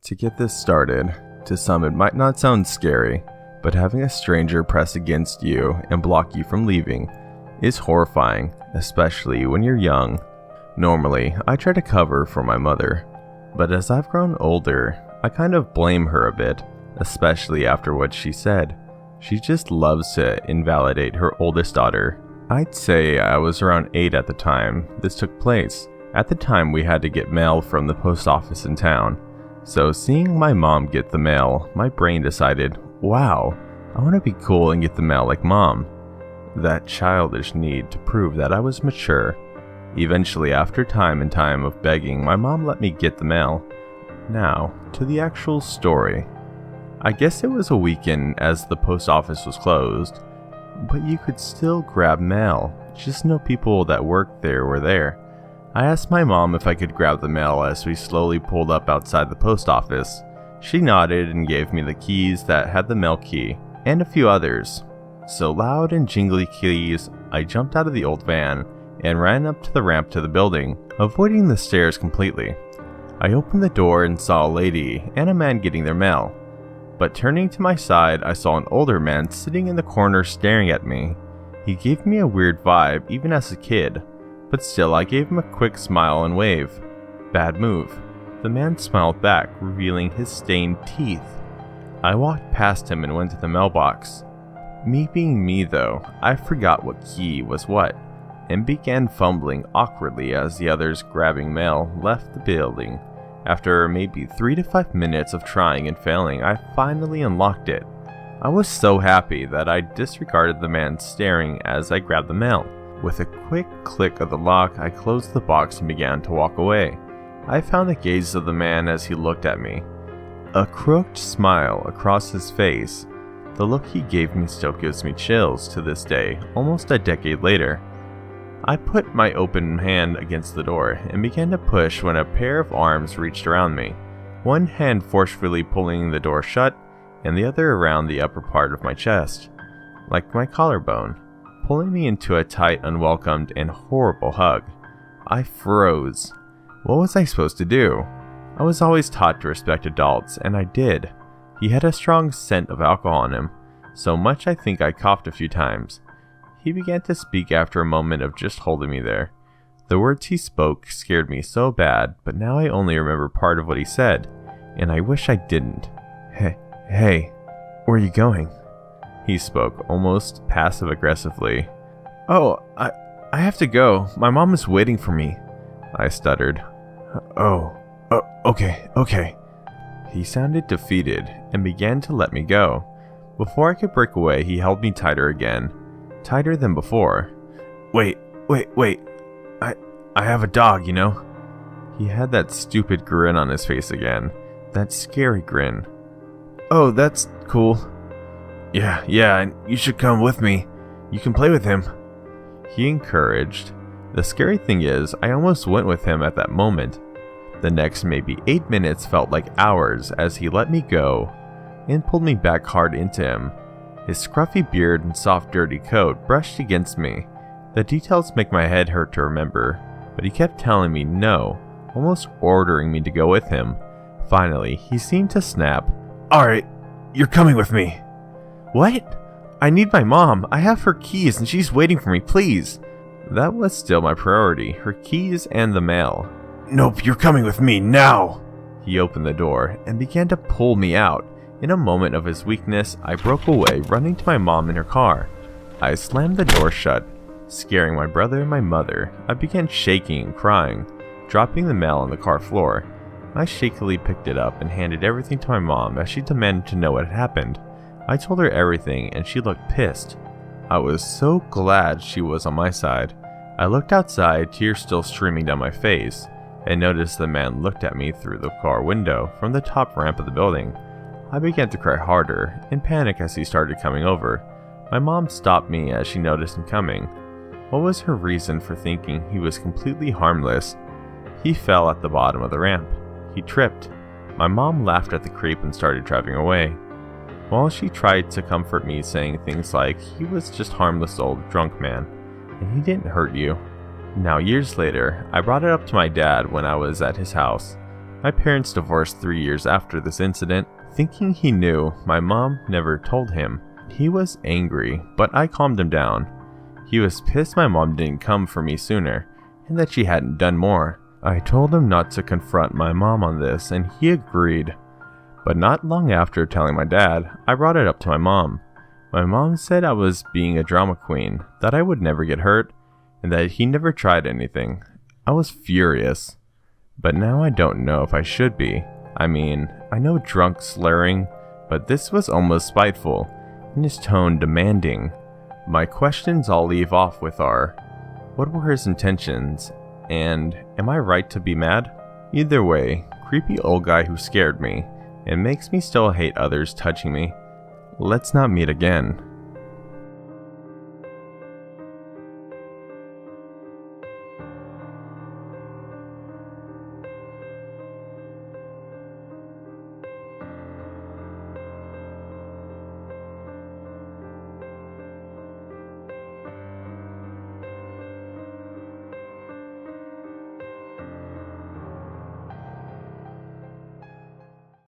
To get this started, to some it might not sound scary, but having a stranger press against you and block you from leaving is horrifying, especially when you're young. Normally, I try to cover for my mother, but as I've grown older, I kind of blame her a bit, especially after what she said. She just loves to invalidate her oldest daughter. I'd say I was around 8 at the time this took place. At the time, we had to get mail from the post office in town. So seeing my mom get the mail, my brain decided, wow, I want to be cool and get the mail like mom. That childish need to prove that I was mature. Eventually, after time and time of begging, my mom let me get the mail. Now, to the actual story. I guess it was a weekend as the post office was closed, but you could still grab mail, just no people that worked there were there. I asked my mom if I could grab the mail as we slowly pulled up outside the post office. She nodded and gave me the keys that had the mail key, and a few others. So loud and jingly keys, I jumped out of the old van and ran up to the ramp to the building, avoiding the stairs completely. I opened the door and saw a lady and a man getting their mail. But turning to my side, I saw an older man sitting in the corner staring at me. He gave me a weird vibe even as a kid, but still I gave him a quick smile and wave. Bad move. The man smiled back, revealing his stained teeth. I walked past him and went to the mailbox. Me being me though, I forgot what key was what, and began fumbling awkwardly as the others grabbing mail left the building. After maybe 3 to 5 minutes of trying and failing, I finally unlocked it. I was so happy that I disregarded the man staring as I grabbed the mail. With a quick click of the lock, I closed the box and began to walk away. I found the gaze of the man as he looked at me. A crooked smile across his face. The look he gave me still gives me chills to this day, almost a decade later. I put my open hand against the door and began to push when a pair of arms reached around me, one hand forcefully pulling the door shut and the other around the upper part of my chest, like my collarbone, pulling me into a tight, unwelcomed, and horrible hug. I froze. What was I supposed to do? I was always taught to respect adults, and I did. He had a strong scent of alcohol on him, so much I think I coughed a few times. He began to speak after a moment of just holding me there. The words he spoke scared me so bad, but now I only remember part of what he said, and I wish I didn't. Hey, where are you going? He spoke, almost passive-aggressively. Oh, I have to go. My mom is waiting for me, I stuttered. Okay. He sounded defeated and began to let me go. Before I could break away, he held me tighter again. Tighter than before. Wait. I have a dog, you know? He had that stupid grin on his face again. That scary grin. Oh, that's cool. Yeah, and you should come with me. You can play with him. He encouraged. The scary thing is, I almost went with him at that moment. The next maybe 8 minutes felt like hours as he let me go and pulled me back hard into him. His scruffy beard and soft dirty coat brushed against me. The details make my head hurt to remember, but he kept telling me no, almost ordering me to go with him. Finally, he seemed to snap. Alright, you're coming with me. What? I need my mom. I have her keys and she's waiting for me, please. That was still my priority, her keys and the mail. Nope, you're coming with me now. He opened the door and began to pull me out. In a moment of his weakness, I broke away, running to my mom in her car. I slammed the door shut, scaring my brother and my mother. I began shaking and crying, dropping the mail on the car floor. I shakily picked it up and handed everything to my mom as she demanded to know what had happened. I told her everything and she looked pissed. I was so glad she was on my side. I looked outside, tears still streaming down my face, and noticed the man looked at me through the car window from the top ramp of the building. I began to cry harder, in panic as he started coming over. My mom stopped me as she noticed him coming. What was her reason for thinking he was completely harmless? He fell at the bottom of the ramp. He tripped. My mom laughed at the creep and started driving away. While she tried to comfort me, saying things like, he was just harmless old drunk man, and he didn't hurt you. Now years later, I brought it up to my dad when I was at his house. My parents divorced 3 years after this incident. Thinking he knew, my mom never told him. He was angry, but I calmed him down. He was pissed my mom didn't come for me sooner, and that she hadn't done more. I told him not to confront my mom on this, and he agreed. But not long after telling my dad, I brought it up to my mom. My mom said I was being a drama queen, that I would never get hurt, and that he never tried anything. I was furious. But now I don't know if I should be. I mean, I know drunk slurring, but this was almost spiteful, and his tone demanding. My questions I'll leave off with are, what were his intentions, and am I right to be mad? Either way, creepy old guy who scared me, and makes me still hate others touching me. Let's not meet again.